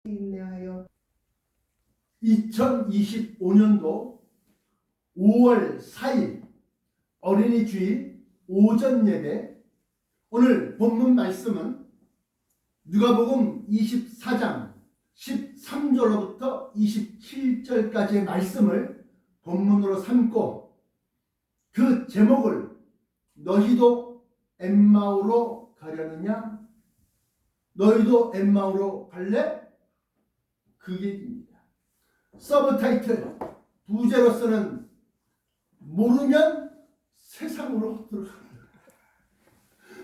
인내하여 2025년도 5월 4일 어린이 주일 오전 예배, 오늘 본문 말씀은 누가복음 24장 13절로부터 27절까지의 말씀을 본문으로 삼고 그 제목을 너희도 엠마오로 가려느냐? 너희도 엠마오로 갈래? 그게입니다. 서브타이틀 부제로서는 모르면 세상으로 돌아간다.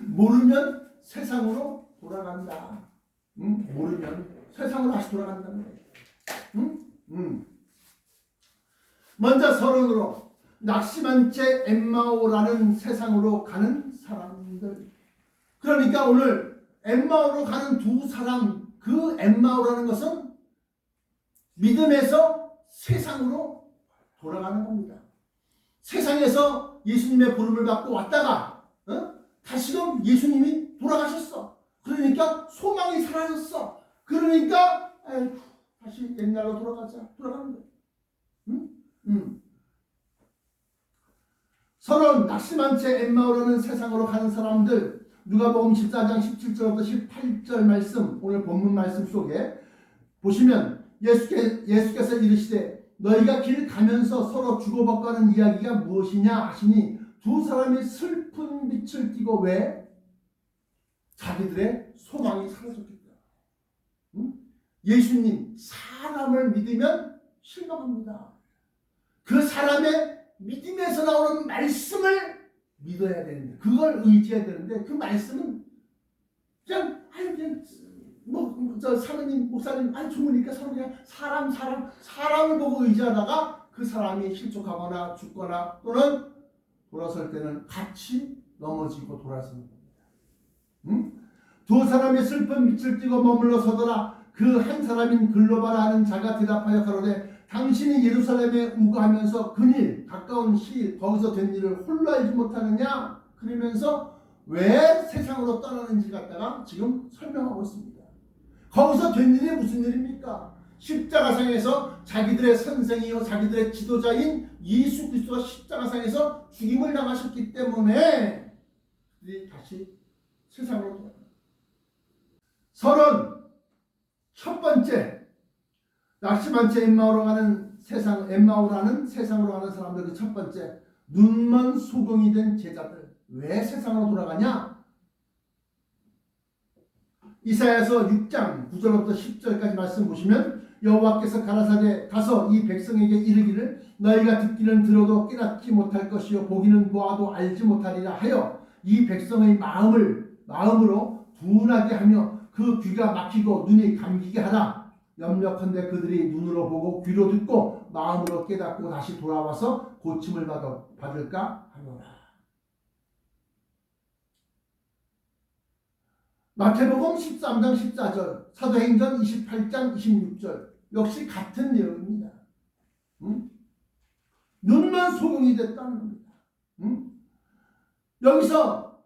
모르면 세상으로 돌아간다. 모르면 세상으로 다시 돌아간다는 거예요. 먼저 서론으로 낙심한 채 엠마오라는 세상으로 가는 사람들. 그러니까 오늘 엠마오로 가는 두 사람, 그 엠마오라는 것은 믿음에서 세상으로 돌아가는 겁니다. 세상에서 예수님의 부름을 받고 왔다가 다시금 예수님이 돌아가셨어. 그러니까 소망이 사라졌어. 그러니까 다시 옛날로 돌아가는 거예요. 서론 낙심한 채 엠마오라는 세상으로 가는 사람들, 누가복음 14장 17절부터 18절 말씀, 오늘 본문 말씀 속에 보시면 예수께서 이르시되 너희가 길 가면서 서로 주고받고 이야기가 무엇이냐 하시니 두 사람이 슬픈 빛을 띠고 왜? 자기들의 소망이 사라졌기 때문에. 예수님, 사람을 믿으면 실망합니다. 그 사람의 믿음에서 나오는 말씀을 믿어야 되는데, 그걸 의지해야 되는데, 그 말씀은 그냥 사모님, 목사님, 좋으니까 서로 그냥 사람을 보고 의지하다가 그 사람이 실족하거나 죽거나 또는 돌아설 때는 같이 넘어지고 돌아서는 겁니다. 두 사람이 슬픈 빛을 띠고 머물러 서더라. 그 한 사람인 글로바라 하는 자가 대답하여 가로되 당신이 예루살렘에 우거하면서 근일 가까운 시일 거기서 된 일을 홀로 알지 못하느냐? 그러면서 왜 세상으로 떠나는지 갖다가 지금 설명하고 있습니다. 거기서 된 일이 무슨 일입니까? 십자가상에서 자기들의 선생이요 자기들의 지도자인 예수 그리스도가 십자가상에서 죽임을 당하셨기 때문에 그들이 다시 세상으로 돌아갑니다. 서론 첫 번째, 낙심한 채 엠마오라는 세상으로 가는 사람들의 첫 번째, 눈먼 소경이 된 제자들. 왜 세상으로 돌아가냐? 이사야서 6장 9절부터 10절까지 말씀 보시면 여호와께서 가라사대 가서 이 백성에게 이르기를 너희가 듣기는 들어도 깨닫지 못할 것이요 보기는 보아도 알지 못하리라 하여 이 백성의 마음으로 둔하게 하며 그 귀가 막히고 눈이 감기게 하라. 염려컨대 그들이 눈으로 보고 귀로 듣고 마음으로 깨닫고 다시 돌아와서 고침을 받을까 하노라. 마태복음 13장 14절, 사도행전 28장 26절 역시 같은 내용입니다. 눈만 소경이 됐다는 겁니다. 여기서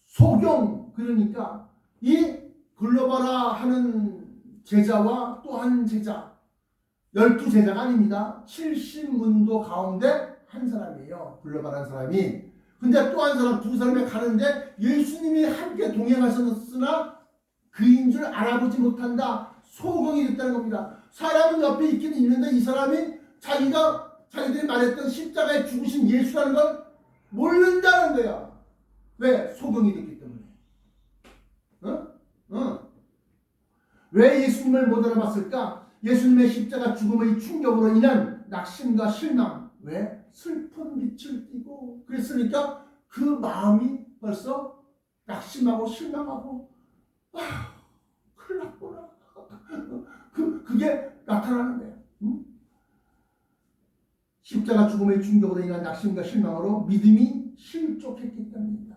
소경, 그러니까 이 글로바라 하는 제자와 또 한 제자, 12제자가 아닙니다. 70문도 가운데 한 사람이에요. 글로바라는 사람이. 근데 또 한 사람, 두 사람이 가는데 예수님이 함께 동행하셨으나 그인 줄 알아보지 못한다. 소경이 됐다는 겁니다. 사람은 옆에 있기는 있는데 이 사람이 자기들이 말했던 십자가에 죽으신 예수라는 걸 모른다는 거야. 왜? 소경이 됐기 때문에. 왜 예수님을 못 알아봤을까? 예수님의 십자가 죽음의 충격으로 인한 낙심과 실망. 왜? 슬픈 빛을 띠고 그랬으니까 그 마음이 벌써 낙심하고 실망하고 큰일 났구나. 그게 나타나는 거예요. 십자가 죽음의 충격으로 인한 낙심과 실망으로 믿음이 실족했기 때문입니다.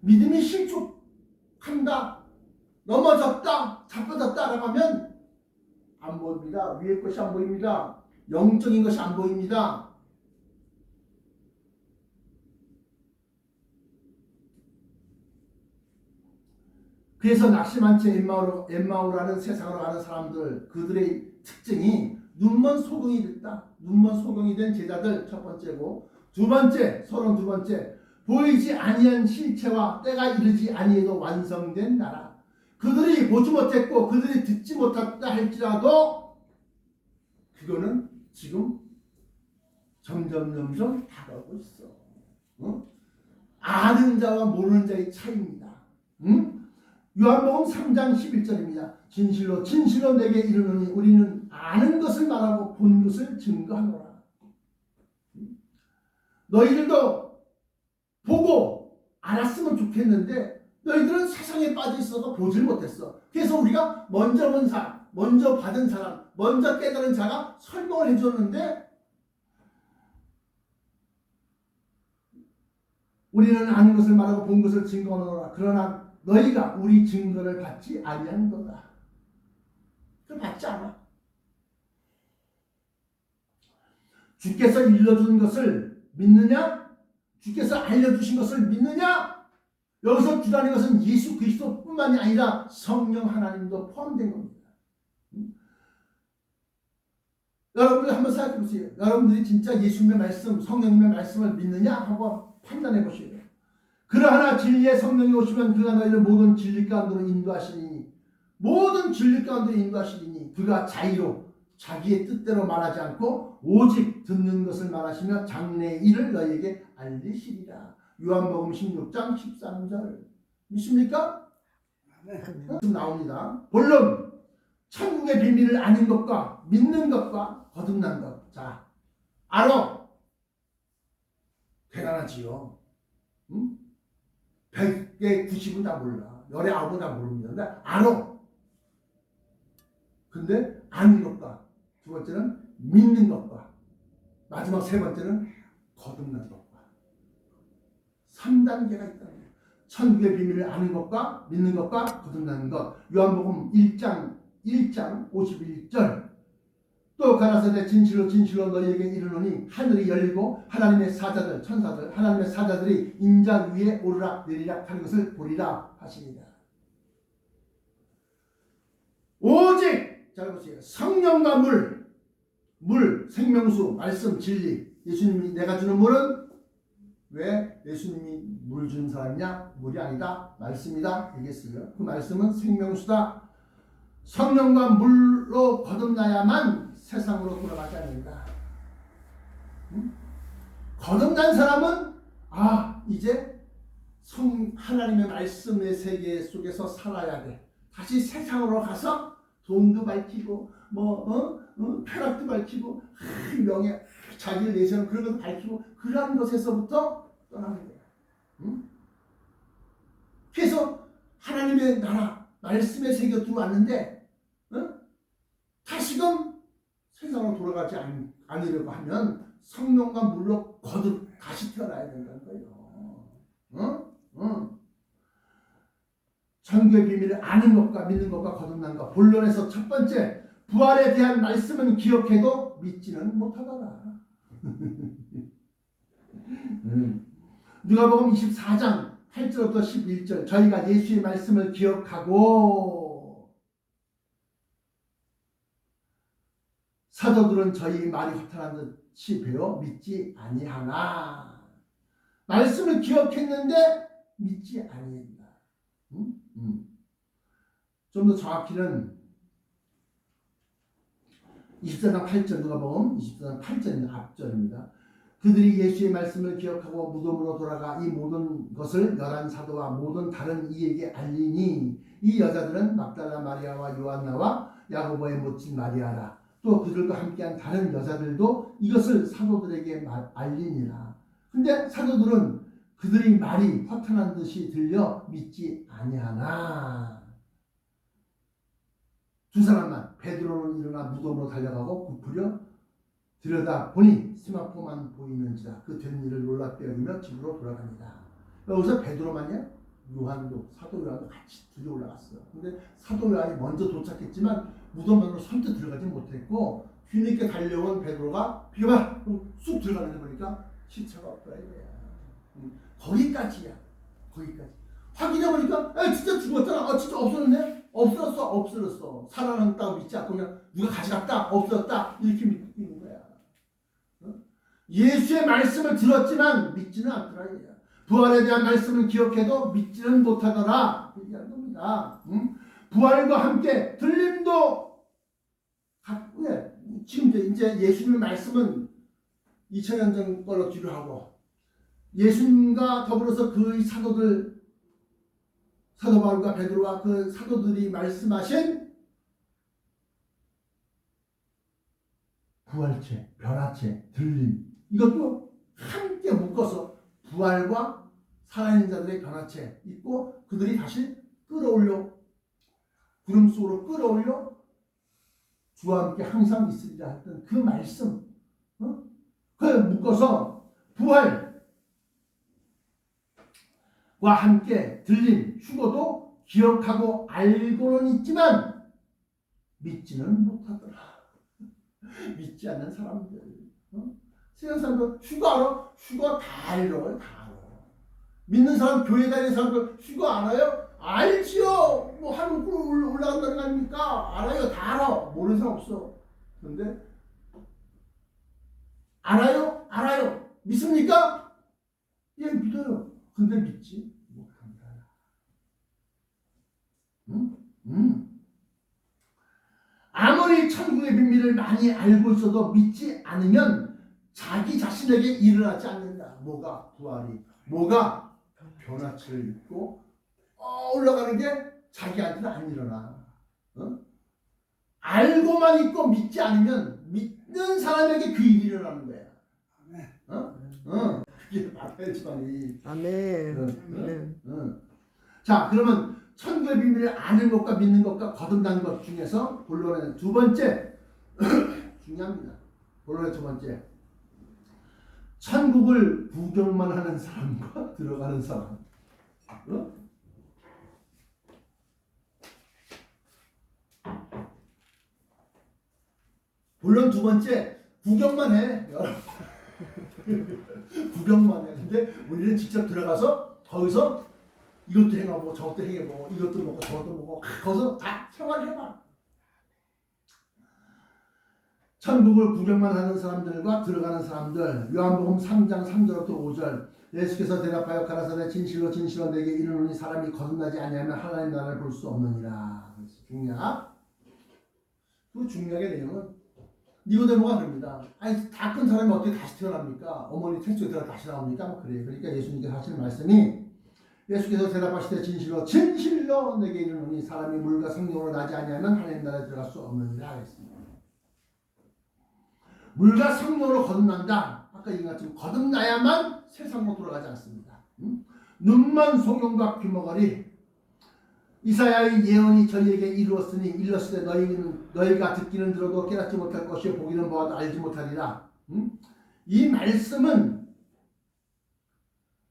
믿음이 실족한다, 넘어졌다, 자빠졌다라고 하면 안 보입니다. 위의 것이 안 보입니다. 영적인 것이 안 보입니다. 그래서 낙심한 채 엠마오라는 세상으로 가는 사람들, 그들의 특징이 눈먼 소경이 됐다. 눈먼 소경이 된 제자들 첫 번째고, 두 번째, 32번째, 보이지 아니한 실체와 때가 이르지 아니해도 완성된 나라. 그들이 보지 못했고 그들이 듣지 못했다 할지라도 그거는 지금 점점 다가오고 있어. 아는 자와 모르는 자의 차이입니다. 요한복음 3장 11절입니다. 진실로 진실로 내게 이르노니 우리는 아는 것을 말하고 본 것을 증거하노라. 너희들도 보고 알았으면 좋겠는데 너희들은 세상에 빠져 있어서 보질 못했어. 그래서 우리가 먼저 본 사람, 먼저 받은 사람, 먼저 깨달은 자가 설명을 해줬는데 우리는 아는 것을 말하고 본 것을 증거하노라. 그러나 너희가 우리 증거를 받지 아니하는 거다. 그걸 받지 않아. 주께서 일러준 것을 믿느냐? 주께서 알려주신 것을 믿느냐? 여기서 주라는 것은 예수 그리스도뿐만이 아니라 성령 하나님도 포함된 겁니다. 여러분들 한번 생각해 보세요. 여러분들이 진짜 예수님의 말씀, 성령님의 말씀을 믿느냐 하고 판단해 보세요. 그러하나 진리의 성령이 오시면 그가 너희를 모든 진리 가운데로 인도하시리니, 모든 진리 가운데로 인도하시리니 그가 자의로 자기의 뜻대로 말하지 않고 오직 듣는 것을 말하시며 장래의 일을 너희에게 알리시리라. 요한복음 16장 13절 믿습니까? 좀 나옵니다. 본론 천국의 비밀을 아는 것과 믿는 것과 거듭난 것. 자, 알아. 대단하지요. 100개 90은 다 몰라. 열의 9은 다 모릅니다. 근데 알아. 근데 아는 것과 두 번째는 믿는 것과 마지막 세 번째는 거듭난 것과 3단계가 있다는 거예요. 천국의 비밀을 아는 것과 믿는 것과 거듭나는 것. 요한복음 1장 51절. 또 가라사대 진실로 진실로 너희에게 이르노니 하늘이 열리고 하나님의 사자들 천사들 하나님의 사자들이 인자 위에 오르락 내리락 하는 것을 보리라 하십니다. 오직 잘 보세요. 성령과 물 생명수 말씀 진리. 예수님이 내가 주는 물은 왜 예수님이 물 주는 사람이냐? 물이 아니다. 말씀이다. 얘기했어요. 그 말씀은 생명수다. 성령과 물로 거듭나야만 세상으로 돌아가지 않는다. 거듭난 사람은 이제 하나님의 말씀의 세계 속에서 살아야 돼. 다시 세상으로 가서 돈도 밝히고 쾌락도 밝히고 명예 자기를 내세우는 그런 것도 밝히고 그러한 것에서부터 떠나는 거야. 그래서 하나님의 나라 말씀의 세계로 들어왔는데 다시금 세상으로 돌아가지 않으려고 하면 성령과 물로 거듭 다시 태어나야 된다는 거예요. 천국의 비밀을 아는 것과 믿는 것과 거듭난 것. 본론에서 첫 번째, 부활에 대한 말씀은 기억해도 믿지는 못하더라. 누가복음 24장 8절부터 11절. 저희가 예수의 말씀을 기억하고 사도들은 저희 말이 허탄한 듯이 배워 믿지 아니하나. 말씀을 기억했는데 믿지 아니한다. 좀 더 정확히는 24장 8절 누가복음 24장 8절 앞절입니다. 그들이 예수의 말씀을 기억하고 무덤으로 돌아가 이 모든 것을 11사도와 모든 다른 이에게 알리니 이 여자들은 막달라 마리아와 요한나와 야고보의 모친 마리아라. 또 그들과 함께한 다른 여자들도 이것을 사도들에게 알리니라. 근데 사도들은 그들이 말이 허탄한 듯이 들려 믿지 아니하나. 두 사람만 베드로는 일어나 무덤으로 달려가고 굽으려 들여다 보니 세마포만 보이는지라. 그 된 일을 놀랍게 여기며 집으로 돌아갑니다. 여기서 베드로만이야? 요한도 사도 요한도 같이 둘이 올라갔어요. 근데 사도 요한이 먼저 도착했지만 무덤 안으로 선뜻 들어가지 못했고 뒤늦게 달려온 베드로가 비켜봐 쑥 들어가는데 보니까 시체가 없더라 이거야. 거기까지야. 거기까지. 확인해 보니까 진짜 죽었잖아. 진짜 없어졌네. 없어졌어. 살아났다고 믿지 않고 그냥 누가 가져갔다, 없어졌다 이렇게 믿는 거야. 예수의 말씀을 들었지만 믿지는 않더라. 부활에 대한 말씀을 기억해도 믿지는 못하더라. 얘기하는 겁니다. 부활과 함께 들림도 지금 이제 예수님의 말씀은 2000년 전 걸로 뒤로 하고 예수님과 더불어서 그의 사도들 사도 바울과 베드로와 그 사도들이 말씀하신 부활체, 변화체, 들림 이것도 함께 묶어서 부활과 살아있는 자들의 변화체 있고 그들이 다시 끌어올려 구름 속으로 끌어올려 주와 함께 항상 있으리라 했던 그 말씀 그걸 묶어서 부활과 함께 들림, 휴거도 기억하고 알고는 있지만 믿지는 못하더라. 믿지 않는 사람들 세상 사람들 휴거 알아? 휴거 다 알아요. 다 알아. 믿는 사람 교회 다니는 사람들 휴거 알아요? 알지요. 뭐 하늘 올라간다는 거 아닙니까? 알아요. 다 알아. 모르는 사람 없어. 그런데 알아요? 알아요. 믿습니까? 예, 믿어요. 근데 믿지 못합니다. 아무리 천국의 비밀을 많이 알고 있어도 믿지 않으면 자기 자신에게 일어나지 않는다. 뭐가? 부활이. 뭐가? 변화체를 입고 올라가는 게 자기한테는 안 일어나. 알고만 있고 믿지 않으면 믿는 사람에게 그 일이 일어나는 거야. 그게 마태의 지방이. 아멘. 자, 그러면 천국의 비밀을 아는 것과 믿는 것과 거듭난 것 중에서 본론의 두 번째 중요합니다. 본론의 두 번째 천국을 구경만 하는 사람과 들어가는 사람. 본론 두 번째 구경만 해. 구경만 해. 근데 우리는 직접 들어가서 거기서 이것도 행하고 저것도 행하고 이것도 먹고 저것도 먹고 거기서 다 생활해봐. 천국을 구경만 하는 사람들과 들어가는 사람들. 요한복음 3장 3절부터 5절. 예수께서 대답하여 가라사대 진실로 진실로 내게 이르노니 사람이 거듭나지 아니하면 하나님 나라를 볼 수 없느니라. 중요하. 그 중요하게 내용은 니고데모가 그럽니다. 아니 다 큰 사람이 어떻게 다시 태어납니까? 어머니 태초에 들어 다시 나옵니까? 뭐 그래요. 그러니까 예수님께서 하시는 말씀이 예수께서 대답하시되 진실로 진실로 내게 이르노니 사람이 물과 성령으로 나지 아니하면 하나님 나라에 들어갈 수 없느니라 했습니다. 물과 성령으로 거듭난다. 아까 얘기한 것처럼 거듭나야만 세상으로 돌아가지 않습니다. 눈먼 소경과 귀머거리 이사야의 예언이 저희에게 이루었으되 너희가 듣기는 들어도 깨닫지 못할 것이요 보기는 보아도 알지 못하리라. 이 말씀은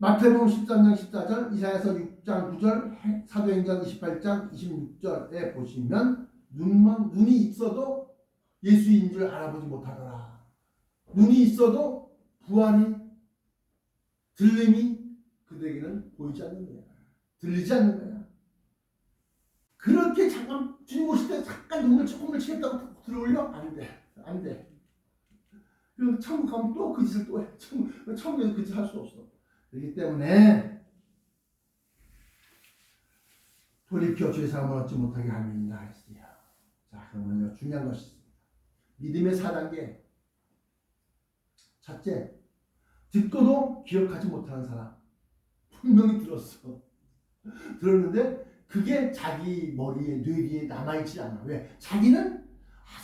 마태복음 13장 14절, 이사야서 6장 9절, 사도행전 28장 26절에 보시면 눈이 있어도 예수인 줄 알아보지 못하더라. 눈이 있어도 부활이 들림이 그들에게는 보이지 않는 거야. 들리지 않는 거야. 그렇게 잠깐 주님 오실 때 잠깐 눈을 조금을 치겠다고 들어올려? 안 돼. 안 돼. 그럼 천국 가면 또 그 짓을 또 해. 천국에서 그 짓 할 수 없어. 그렇기 때문에 돌이켜 주의 사함을 얻지 못하게 함이니라 했어요. 자, 그러면 중요한 것이 있습니다. 믿음의 4단계. 첫째, 듣고도 기억하지 못하는 사람. 분명히 들었어. 들었는데 그게 자기 머리에 뇌리에 남아있지 않아. 왜? 자기는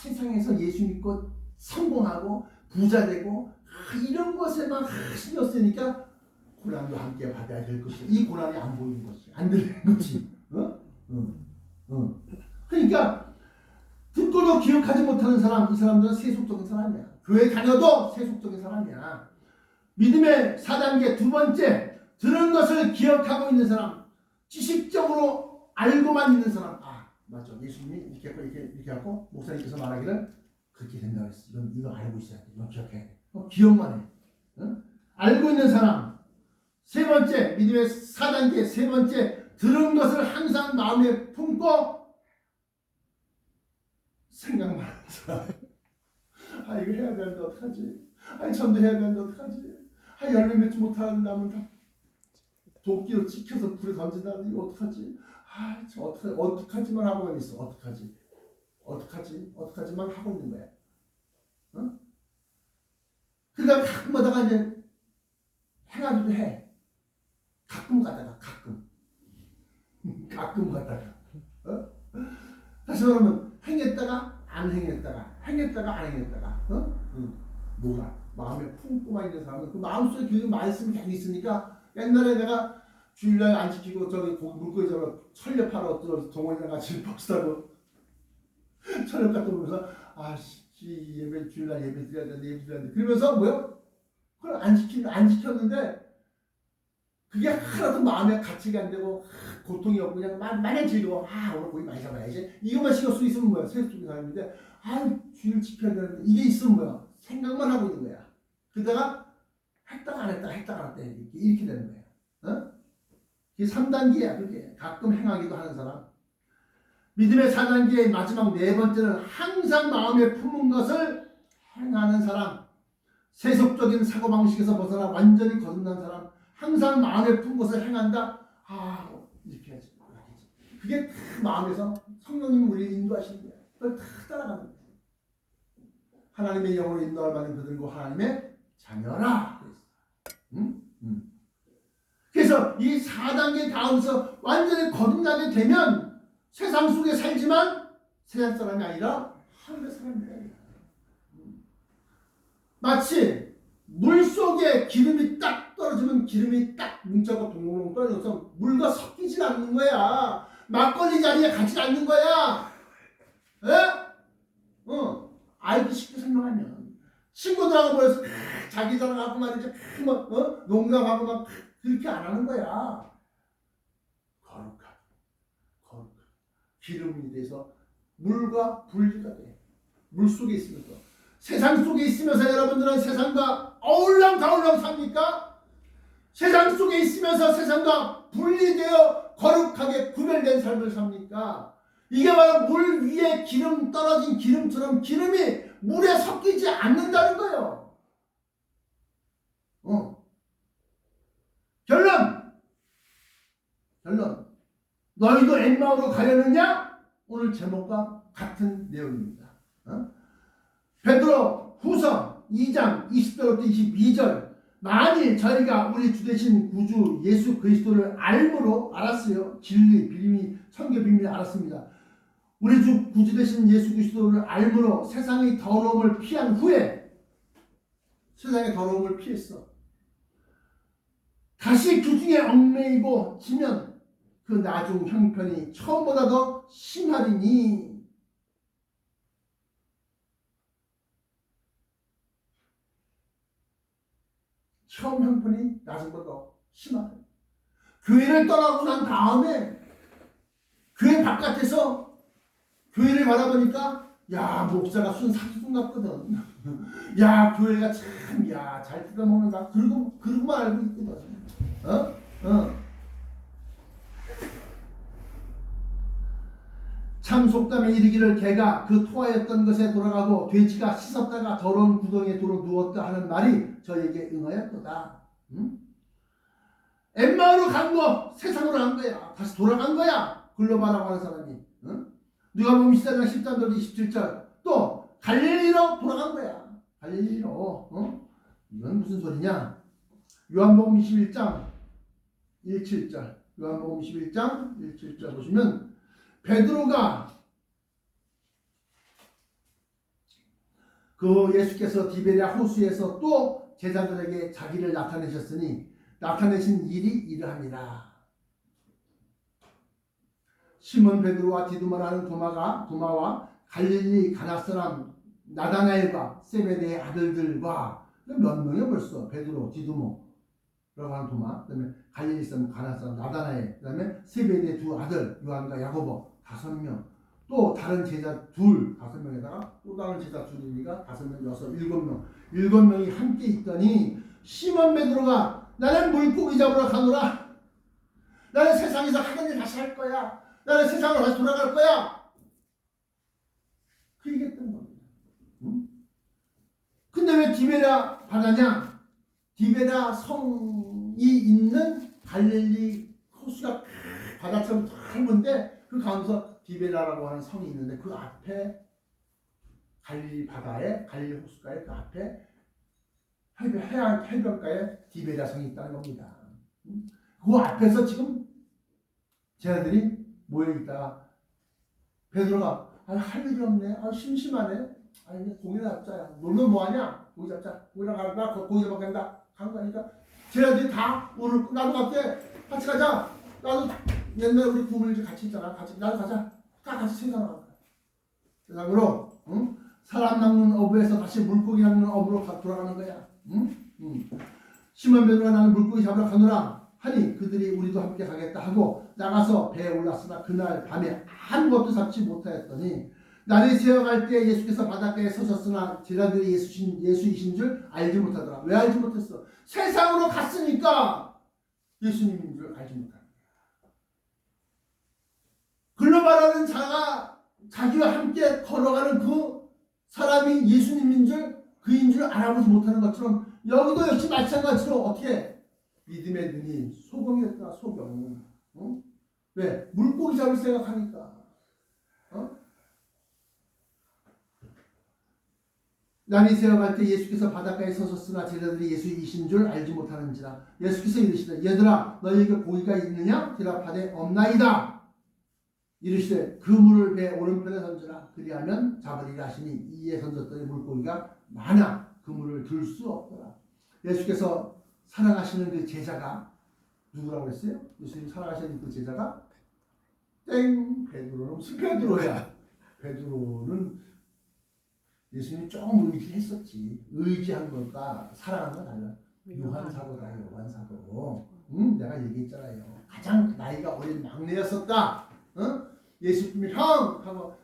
세상에서 예수 믿고 성공하고 부자 되고 이런 것에만 신경 쓰니까 고난도 함께 받아야 될 것이. 이 고난이 안 보이는 것이, 안 들리는 것이. 그러니까 듣고도 기억하지 못하는 사람, 이 사람들은 세속적인 사람이야. 교회 다녀도 세속적인 사람이야. 믿음의 4단계 두 번째, 들은 것을 기억하고 있는 사람, 지식적으로 알고만 있는 사람. 아, 맞죠. 예수님이 이렇게 하고 목사님께서 말하기를 그렇게 된다고 했어. 이거 알고 있어야 돼. 이거 기억해야 돼. 기억만 해. 알고 있는 사람. 세 번째, 믿음의 4단계 세 번째, 들은 것을 항상 마음에 품고 생각만 하는 사람. 아, 이거 해야 되는데 어떡하지? 아니, 전도 해야 되는데 어떡하지? 아, 열매 맺지 못하는 남은 다 도끼로 찍혀서 불에 던진다는데 이거 어떡하지? 아, 저 어떡하지만 하고만 있어. 어떡하지만 하고 있는 거야. 어? 그러니까 가끔 하다가 이제 해가지고 해. 가끔 가다가. 어? 다시 말하면 행했다가 안 행했다가 안 행했다가. 어? 뭐가 마음에 품고만 있는 사람은 그 마음속에 그 말씀이 계속 있으니까 옛날에 내가 주일날 안 지키고 저기 물고기 잡아 철렵 하러 동원이랑 같이 버스타고 철렵 갔다 오면서 예배 주일날 예배 드려야 되는데 그러면서 뭐요? 그걸 안 지켰는데 그게 하나도 마음에 가치가 안 되고 고통이 없고 그냥 마냥 즐거워. 오늘 고기 많이 잡아야지. 이것만 신경 쓰고 있으면 뭐야? 세속 적인 사람인데 주일 지켜야 되는데 이게 있으면 뭐야? 생각만 하고 있는 거야. 그러다가 했다가 안 했다 이렇게 되는 거야. 어? 이게 3단계야. 그게 가끔 행하기도 하는 사람. 믿음의 4단계의 마지막 4번째는 항상 마음에 품은 것을 행하는 사람. 세속적인 사고방식에서 벗어나 완전히 거듭난 사람. 항상 마음에 품은 것을 행한다. 이렇게 해야지. 그게 다 마음에서 성령님이 우리를 인도하시는 거야. 그걸 다 따라가는 거야. 하나님의 영으로 인도할 받는 그들과 하나님의 자녀라. 그래서 이 4단계 가운데서 완전히 거듭나게 되면 세상 속에 살지만 세상 사람이 아니라 하늘의 사람이다. 마치 물 속에 기름이 딱 떨어지면 기름이 딱 뭉쳐서 동동동 떨어져서 물과 섞이지 않는 거야. 막걸리 자리에 가지 않는 거야. 에? 알기 쉽게 설명하면 친구들하고 모여서 자기 자랑하고 말이죠. 농담하고 막 그렇게 안 하는 거야. 거룩하게 기름이 돼서 물과 분리가 돼. 물 속에 있으면서 세상 속에 있으면서 여러분들은 세상과 어울렁다울렁 삽니까? 세상 속에 있으면서 세상과 분리되어 거룩하게 구별된 삶을 삽니까? 이게 바로 물 위에 기름 떨어진 기름처럼 기름이 물에 섞이지 않는다는 거예요. 결론. 너희도 엠마오로 가려느냐? 오늘 제목과 같은 내용입니다. 베드로 후서 2장 20절부터 22절. 만일 저희가 우리 주 되신 구주 예수 그리스도를 알았어요. 진리, 비밀, 성경 비밀을 알았습니다. 우리 주 구주 되신 예수 그리스도를 알므로 세상의 더러움을 피한 후에 세상의 더러움을 피했어. 다시 그 중에 얽매이고 지면 그 나중 형편이 처음보다 더 심하리니. 처음 형편이 나중보다 더 심하다. 교회를 떠나고 난 다음에 교회 바깥에서 교회를 바라보니까 목사가 순사기꾼 같거든. 교회가 참 잘 뜯어먹는다. 그러고만 알고 있거든. 참 속담에 이르기를 개가 그 토하였던 것에 돌아가고 돼지가 씻었다가 더러운 구덩이에 도로 누웠다 하는 말이 저에게 응하였도다. 엠마오로 간 거, 세상으로 간 거야. 다시 돌아간 거야. 글로바라고 하는 사람이. 누가복음 14장 13절 27절 또 갈릴리로 돌아간 거야. 갈릴리로. 이건 무슨 소리냐? 요한복음 21장 17절 요한복음 21장 17절 보시면 베드로가 그 예수께서 디베랴 호수에서 또 제자들에게 자기를 나타내셨으니 나타내신 일이 이러함이라. 시몬 베드로와 디두마라는 도마와 갈릴리 가나 사람 나다나엘과 세베대의 아들들과 몇 명이야 벌써. 베드로, 디두모라고 하는 도마, 그다음에 갈릴리 사람 가나 사람 나다나엘, 그다음에 세베대의 두 아들 요한과 야고보 5명, 또 다른 제자 둘 5명에다가 또 다른 제자 둘이니까 5명, 7명이 함께 있더니 시몬 베드로가 나는 물고기 잡으러 가노라. 나는 세상에서 하던 일 다시 할 거야. 나는 세상으로 다시 돌아갈 거야. 그 얘기했던 겁니다. 응? 근데 왜 디베랴 바다냐? 디베랴 성이 있는 갈릴리 호수가 바다처럼 넓은데 그 가운데서 디베랴라고 하는 성이 있는데 그 앞에 갈릴리 바다에 갈릴리 호수가에 그 앞에 해변가에 디베랴 성이 있다는 겁니다. 그 앞에서 지금 쟤네들이 모여있다가 베드로가 할 일이 없네. 심심하네. 이제 고기나 잡자. 놀면 뭐하냐? 고기 잡자. 고기랑 가라. 고기 잡아 간다. 간 거니까 쟤네들이 다 오늘 나도 갈게. 같이 가자. 나도 옛날에 우리 부모님 같이 있잖아. 나도 가자. 다 같이 세상으로 갈까. 세상으로 응? 사람 낚는 어부에서 다시 물고기 낚는 어부로 돌아가는 거야. 응? 시몬 베드로가 나는 물고기 잡으러 가노라 하니 그들이 우리도 함께 가겠다 하고 나가서 배에 올랐으나 그날 밤에 아무것도 잡지 못하였더니 날이 새어갈 때 예수께서 바닷가에 서셨으나 제자들이 예수이신 줄 알지 못하더라. 왜 알지 못했어? 세상으로 갔으니까 예수님인 줄 알지 못하는 거야. 글로바라는 자가 자기와 함께 걸어가는 그 사람이 예수님인 줄 그인 줄 알아보지 못하는 것처럼 여기도 역시 마찬가지로 어떻게 믿음의 눈이 소경이 됐다. 소경. 어? 왜? 물고기 잡을 생각하니까. 날이 새어갈 때 예수께서 바닷가에 서셨으나 제자들이 예수이신 줄 알지 못하는지라. 예수께서 이르시되 얘들아 너희에게 고기가 있느냐? 대답하되 없나이다. 이르시되 그 물을 배 오른편에 던져라. 그리하면 잡으리라 하시니 이에 던졌더니 물고기가 많아 그물을 들 수 없더라. 예수께서 사랑하시는 그 제자가 누구라고 했어요? 예수님 사랑하시는 그 제자가 베드로는 무슨 베드로야? 베드로는 예수님이 조금 의지했었지. 의지한 것과 사랑한 건 달라. 요한사도다. 요한사도. 내가 얘기했잖아요. 가장 나이가 어린 막내였었다. 예수님이 형! 하고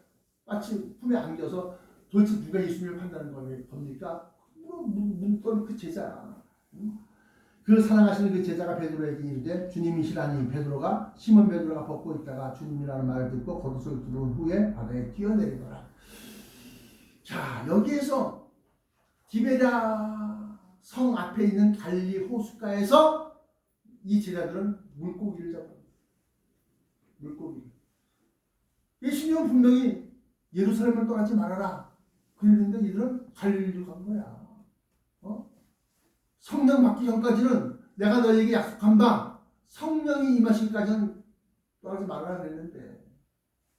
마치 품에 안겨서 도대체 누가 예수님을 판다는 겁니까? 묻던 그 제자. 그 사랑하시는 그 제자가 베드로에게 이르되 주님이시라니. 베드로가 시몬 베드로가 벗고 있다가 주님이라는 말을 듣고 겉옷을 두른 후에 바다에 뛰어내리더라. 자, 여기에서 디베랴 성 앞에 있는 갈릴리 호숫가에서 이 제자들은 물고기를 잡아. 물고기. 예수님은 분명히 예루살렘을 떠나지 말아라 그랬는데 이들은 갈릴리로 간 거야. 성령 받기 전까지는 내가 너에게 약속한 바 성령이 임하시기까지는 떠나지 말아라 그랬는데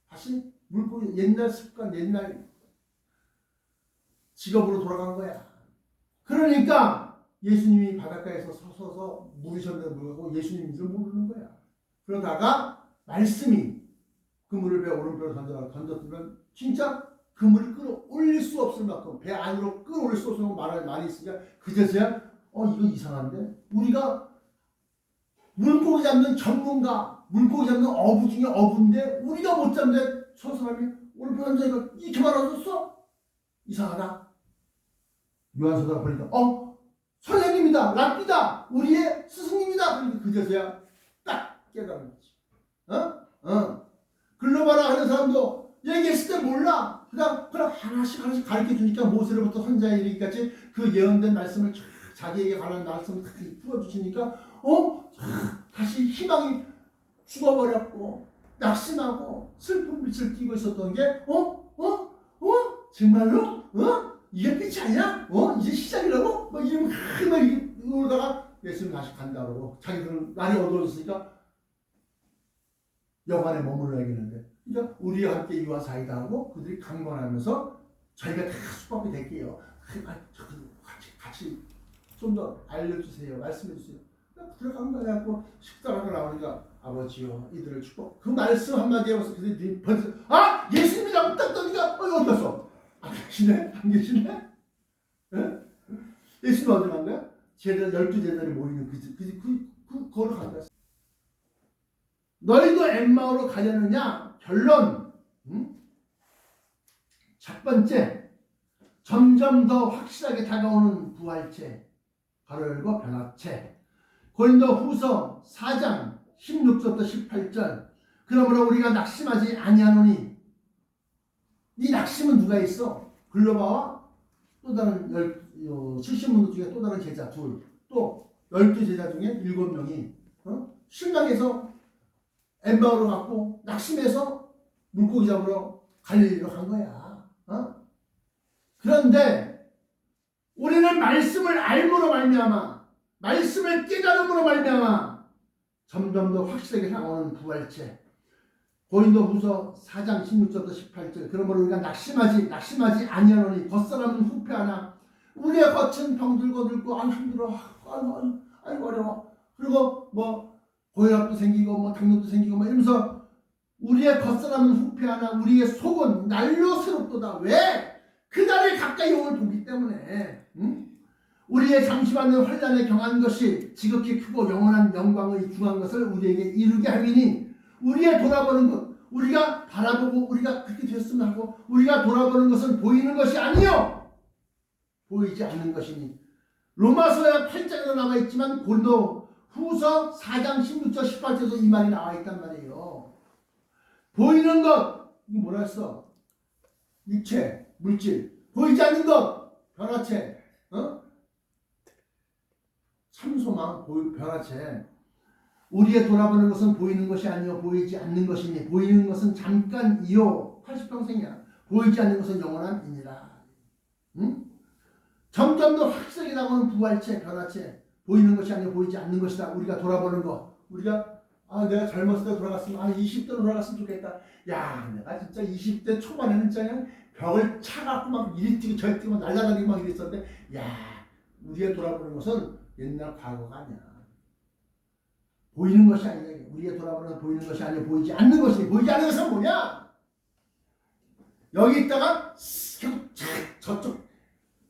다시 물고기 옛날 습관 옛날 직업으로 돌아간 거야. 그러니까 예수님이 바닷가에서 서서 물으셨는데 물고 예수님인 줄 모르는 거야. 그러다가 말씀이 그 물을 배 오른편으로 던졌으면 진짜 그 물을 끌어올릴 수 없을 만큼 배 안으로 끌어올릴 수 없을 만큼 말을 많이 있으니까 그제서야 이거 이상한데 우리가 물고기 잡는 전문가 물고기 잡는 어부 중에 어부인데 우리가 못 잡는데 저 사람이 오른편 던져니까 이렇게 말아줬어? 이상하다. 요한서가 보니까 선생님이다. 랍비다. 우리의 스승님이다. 그러니까 그제서야 딱 깨달은 거지. 글로바라 하는 사람도 얘기했을 때 몰라. 그냥 하나씩 가르쳐 주니까 모세로부터 선자에 이르기까지 그 예언된 말씀을 자기에게 관한 말씀을 풀어주시니까 다시 희망이 죽어버렸고 낙심하고 슬픈 빛을 띠고 있었던 게 정말로? 이게 끝이 아니야? 이제 시작이라고? 이러다가 예수님 다시 간다 그러고 자기들은 날이 어두워졌으니까 여관에 머물러야겠는데 그러니까 우리와 함께 이와 사이다 하고 그들이 강권하면서 저희가 다 숙박이 될게요. 같이 좀 더 알려주세요. 말씀해주세요. 들어간 거 해갖고 식사하고 나오니까 아버지요 이들을 축복 그 말씀 한마디에 와서 그들이 벌써 예수님이라고 딱 떠니까 어디 갔어? 안 계시네? 예? 예수님 어디 간 거야? 12제자들이 모이는 그거로 간 거야. 너희도 엠마오로 가려느냐? 결론. 첫 번째, 점점 더 확실하게 다가오는 부활체, 가로 열고 변화체. 고린도 후서 4장 16절부터 18절. 그러므로 우리가 낙심하지 아니하노니. 이 낙심은 누가 있어? 글로바와 또 다른 70문도 중에 또 다른 제자 둘, 또 12제자 중에 7명이 실망해서 엠마오로 갔고 낙심해서 물고기 잡으러 갈릴리로 간 거야. 그런데 우리는 말씀을 알므로 말미암아, 말씀을 깨달음으로 말미암아 점점 더 확실하게 향하는 부활체. 고린도후서 4장 16절부터 18절. 그러므로 우리가 낙심하지 아니하노니 겉사람은 후패하나 우리의 겉은 병들고 늙고 아유 힘들어, 아유 어려워. 그리고 뭐 고혈압도 생기고 뭐 당뇨도 생기고 뭐 이러면서 우리의 겉사람은 후패하나 우리의 속은 날로 새롭도다. 왜? 그날을 가까이 오을 보기 때문에. 우리의 잠시만의 환난에 경한 것이 지극히 크고 영원한 영광의 중한 것을 우리에게 이루게 함이니 우리의 돌아보는 것, 우리가 바라보고 우리가 그렇게 됐으면 하고 우리가 돌아보는 것은 보이는 것이 아니요 보이지 않는 것이니. 로마서야 8장에도 나와 있지만 고린도후서 4장 16절 18절에도 이 말이 나와 있단 말이에요. 보이는 것, 이거 뭐라 했어? 육체, 물질. 보이지 않는 것, 변화체. 참소망, 변화체. 우리의 돌아보는 것은 보이는 것이 아니요 보이지 않는 것이니 보이는 것은 잠깐이요 80평생이야. 보이지 않는 것은 영원한이니라. 점점 더 확실하게 나오는 부활체, 변화체. 보이는 것이 아니요 보이지 않는 것이다. 우리가 돌아보는 것. 우리가 내가 젊었을 때 돌아갔으면 20대로 돌아갔으면 좋겠다. 야, 내가 진짜 20대 초반에는 진짜 그냥 벽을 차갖고 막 이리 뛰고 저리 뛰고 날아다니고 막 이랬었는데, 야, 우리의 돌아보는 것은 옛날 과거가 아니야. 보이는 것이 아니야. 우리의 돌아보는 건 보이는 것이 아니야 보이지 않는 것이. 보이지 않는 것은 뭐냐? 여기 있다가 저쪽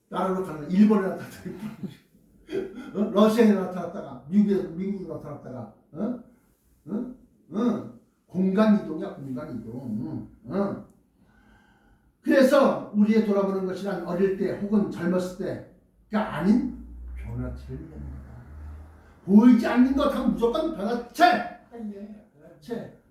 나라로 가는, 일본에 나타났다가 러시아에 나타났다가 미국에 나타났다가 공간 이동이야. 공간 이동. 그래서 우리의 돌아보는 것이란 어릴 때 혹은 젊었을 때가 아닌 변화체를 얘기합니다. 보이지 않는 것 하면 무조건 변화체. 변화체.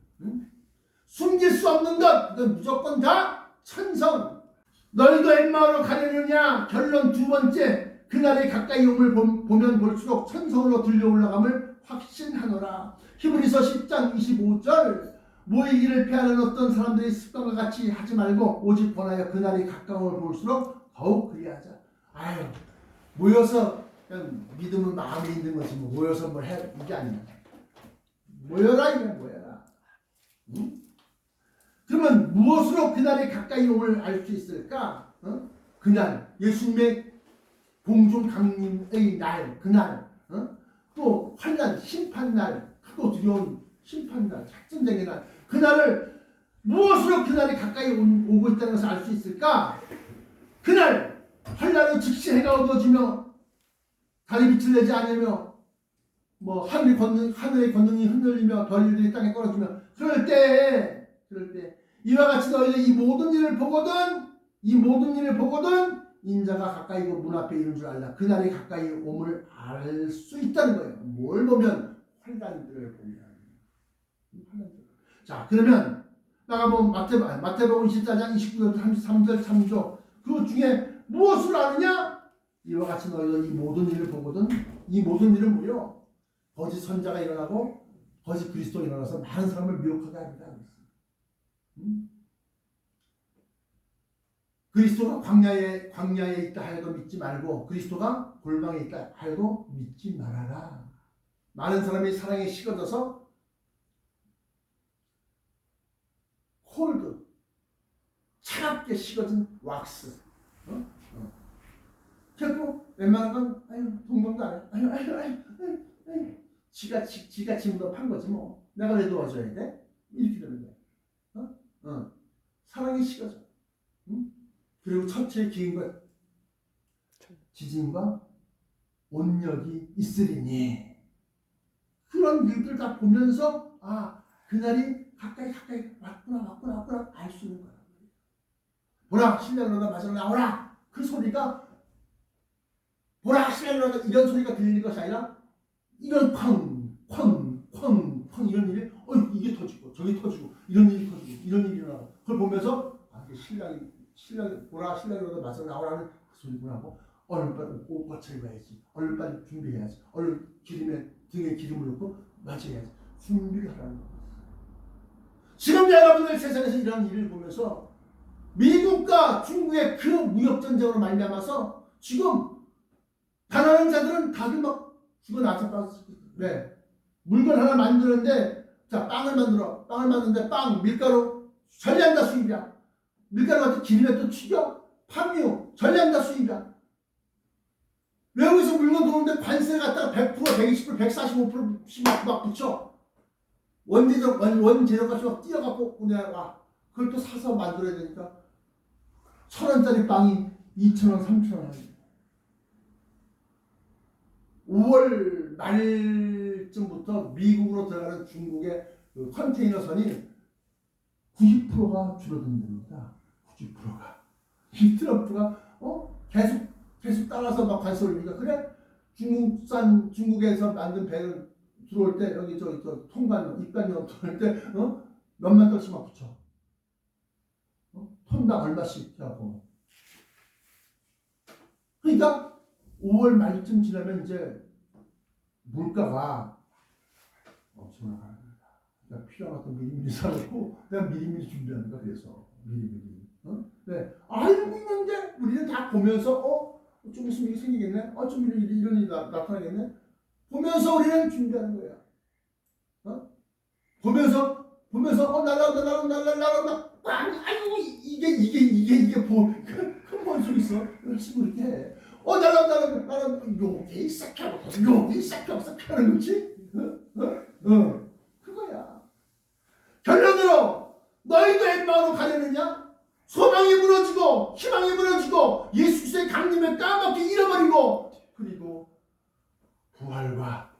숨길 수 없는 것, 그건 무조건 다 천성. 너희도 엠마오로 가려느냐? 결론 두 번째. 그날이 가까이 오물 보면 볼수록 천성으로 들려 올라감을 확신하노라. 히브리서 10장 25절. 모이기를 피하는 어떤 사람들이 습관과 같이 하지 말고 오직 권하여 그날이 가까움을 볼수록 더욱 그리하자. 아유, 모여서 그냥 믿음은 마음에 있는 거지 뭐 모여서 뭘 해, 이게 아니야. 모여라 이게 모여라. 그러면 무엇으로 그날이 가까이 오을 알 수 있을까? 그날 예수님의 공중 강림의 날, 그날, 또 환난 심판날, 크고 두려운 심판날, 작전쟁의 날, 그날을 무엇으로 그날이 가까이 오고 있다는 것을 알 수 있을까? 그날 환난은 즉시 해가 어두워지며 달이 빛을 내지 않으며 뭐 하늘의 권능이 흔들리며 별들이 땅에 떨어지며 그럴 때 이와 같이 너희는 이 모든 일을 보거든 인자가 가까이 그 문 앞에 이른 줄 알라. 그날이 가까이 옴을 알 수 있다는 거예요. 뭘 보면? 환난들을 보면. 자, 그러면 나가보면 마태복음 24장 29절 33절 3조 그 중에 무엇을 아느냐? 이와 같이 너희는 이 모든 일을 보거든. 이 모든 일은 뭐요? 거짓 선자가 일어나고 거짓 그리스도가 일어나서 많은 사람을 미혹하게 합니다. 그리스도가 광야에 있다 하여도 믿지 말고 그리스도가 골방에 있다 하여도 믿지 말아라. 많은 사람이 사랑에 식어져서 콜드, 차갑게 식어진 왁스. 결국 웬만한 건 동정도 안 해. 지가 짐도 판 거지 뭐. 내가 왜 도와줘야 돼? 이렇게 되는 거야. 사랑이 식어져. 그리고 첫째 기인과 지진과 온역이 있으리니 그런 일들 다 보면서 그날이 가까이 왔구나 알 수 있는 거야. 보라 신령로다 마시러 나오라. 그 소리가 보라 신령로다 이런 소리가 들리는 것이 아니라 이런 쾅쾅쾅쾅 큰 이런 일이 이게 터지고 저게 터지고 이런 일이 터지고 이런 일이 일어나고 그걸 보면서 이게 신랑이 보라 신랑이라도 맞서 나오라는 그 소리구나 하고 얼른 빨리 옷 거쳐 입어야지. 얼른 빨리 준비해야지. 얼른 등에 기름을 넣고 맞춰야지. 준비를 하라는 거예요. 지금 여러분들 세상에서 이런 일을 보면서 미국과 중국의 그 무역전쟁으로 말미암아서 지금 가난한 자들은 다들 막 죽어나서 네. 물건 하나 만드는데 자 빵을 만드는데 빵 밀가루 전량다 수입이야. 밀가루 같은 기름에 또 튀겨 판유 전량다 수입이야. 외국에서 물건 들어오는데 관세 갖다가 100%, 120%, 145%씩 막 붙여. 원재료값이 막 뛰어갖고 우리나라가 그걸 또 사서 만들어야 되니까 1,000원짜리 빵이 2,000원, 3,000원 하니 5월 말쯤부터 미국으로 들어가는 중국의 그 컨테이너선이 90%가 줄어든답니다. 90%가. 이 트럼프가 계속 따라서 막 관세 올리니까 그래 중국에서 만든 배를 들어올 때 여기 저 통관 입관료 들어올 때 몇만 달러씩만 붙여. 톤당 얼마씩 해갖고. 그러니까 5월 말쯤 지나면 이제 물가가 엄청나게 합니다. 그러니까 필요한 것도 미리미리 사놓고 내가 미리미리 준비하는 거야. 그래서 미리미리. 네. 알고 있는데 우리는 다 보면서 좀 있으면 이게 생기겠네. 좀 이런 일이 나타나겠네. 보면서 우리는 준비하는 거야. 보면서 날라온다. 아이고 이게 뭔 소리 있어? 열심히 이렇게 해. 날라온다. 요게 싹하고 하는 거지? 그거야. 결론으로 너희도 엠마오로 가려느냐? 소망이 무너지고 희망이 무너지고 예수 그리스도의 강림을 까맣게 잃어버리고 그리고 부활과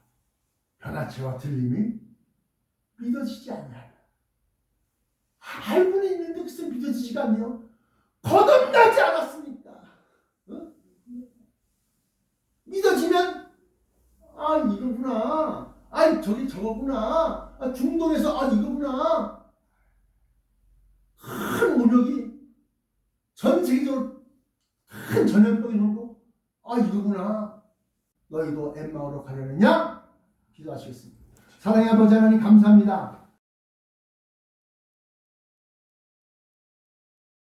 변화체와 들림이 믿어지지 않냐? 알고는 있는데 글쎄 믿어지지가 않네요. 거듭나지 않았습니까? 믿어지면 이거구나. 저기 저거구나. 중동에서 이거구나. 큰 모력이 전 세계적으로 큰 전염병이 돌고 이거구나. 너희도 엠마오로 가려느냐? 기도하시겠습니다. 사랑의 아버지 하나님 감사합니다.